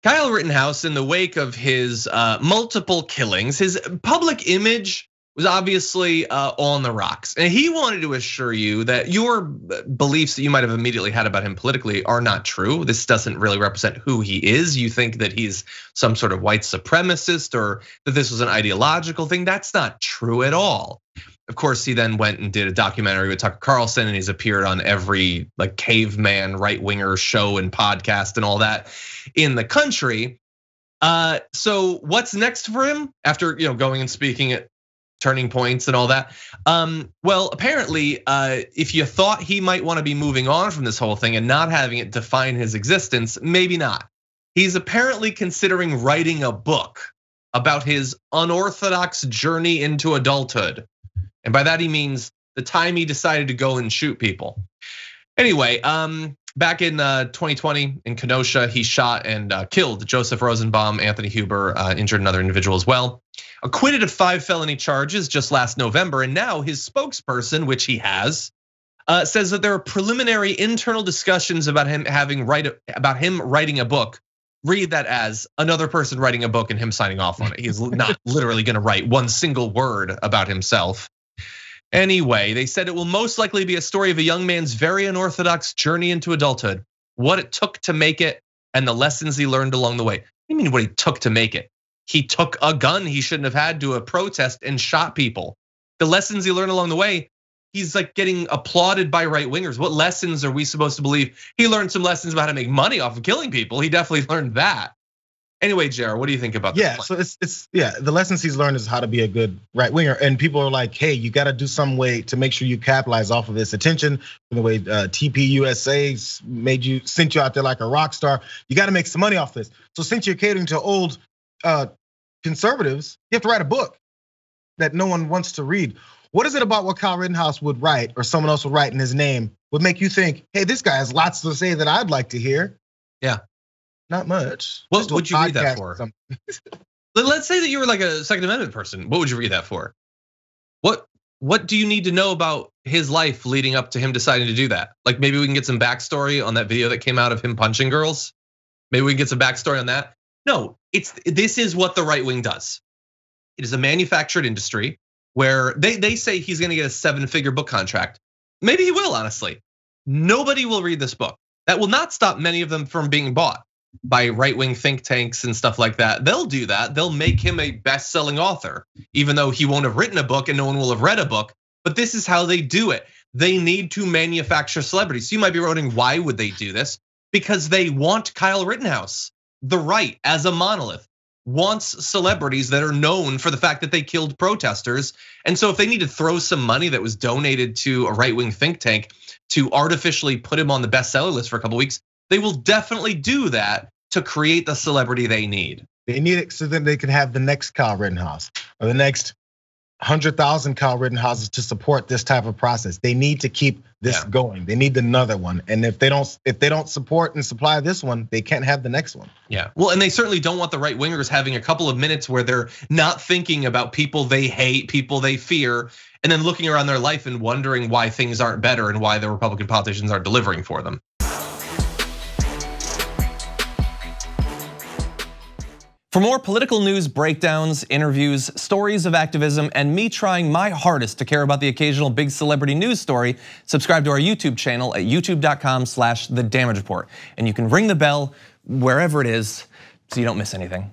Kyle Rittenhouse, in the wake of his multiple killings, his public image was obviously on the rocks. And he wanted to assure you that your beliefs that you might have immediately had about him politically are not true. This doesn't really represent who he is. You think that he's some sort of white supremacist or that this was an ideological thing. That's not true at all. Of course, he then went and did a documentary with Tucker Carlson, and he's appeared on every like caveman right-winger show and podcast and all that in the country. So what's next for him after going and speaking at Turning Points and all that? Well, apparently, if you thought he might want to be moving on from this whole thing and not having it define his existence, maybe not. He's apparently considering writing a book about his unorthodox journey into adulthood. And by that he means the time he decided to go and shoot people. Anyway, back in 2020 in Kenosha, he shot and killed Joseph Rosenbaum, Anthony Huber, injured another individual as well. Acquitted of 5 felony charges just last November, and now his spokesperson, which he has, says that there are preliminary internal discussions about him writing a book. Read that as another person writing a book and him signing off on it. He's not literally going to write one single word about himself. Anyway, they said it will most likely be a story of a young man's very unorthodox journey into adulthood, what it took to make it, and the lessons he learned along the way. What do you mean what he took to make it? He took a gun he shouldn't have had to a protest and shot people. The lessons he learned along the way, he's like getting applauded by right wingers. What lessons are we supposed to believe? He learned some lessons about how to make money off of killing people. He definitely learned that. Anyway, Jayar, what do you think about this? Yeah, so it's the lessons he's learned is how to be a good right winger, and people are like, hey, you got to do some way to make sure you capitalize off of this attention. From the way TPUSA sent you out there like a rock star, you got to make some money off this. So since you're catering to old conservatives, you have to write a book that no one wants to read. What is it about what Kyle Rittenhouse would write or someone else would write in his name would make you think, hey, this guy has lots to say that I'd like to hear? Yeah. Not much. What would you read that for? Let's say that you were like a Second Amendment person. What would you read that for? What do you need to know about his life leading up to him deciding to do that? Like maybe we can get some backstory on that video that came out of him punching girls. Maybe we can get some backstory on that. No, this is what the right wing does. It is a manufactured industry where they say he's gonna get a 7-figure book contract. Maybe he will, honestly. Nobody will read this book. That will not stop many of them from being bought by right-wing think tanks and stuff like that. They'll do that. They'll make him a best-selling author, even though he won't have written a book and no one will have read a book. But this is how they do it. They need to manufacture celebrities. So you might be wondering, why would they do this? Because they want Kyle Rittenhouse. The right, as a monolith, wants celebrities that are known for the fact that they killed protesters. And so if they need to throw some money that was donated to a right-wing think tank to artificially put him on the bestseller list for a couple weeks, they will definitely do that to create the celebrity they need. They need it so that they can have the next Kyle Rittenhouse or the next 100,000 Kyle Rittenhouses to support this type of process. They need to keep this going. They need another one. And if they don't support and supply this one, they can't have the next one. Yeah, well, and they certainly don't want the right wingers having a couple of minutes where they're not thinking about people they hate, people they fear, and then looking around their life and wondering why things aren't better and why the Republican politicians aren't delivering for them. For more political news breakdowns, interviews, stories of activism, and me trying my hardest to care about the occasional big celebrity news story, subscribe to our YouTube channel at youtube.com/thedamagereport. And you can ring the bell wherever it is so you don't miss anything.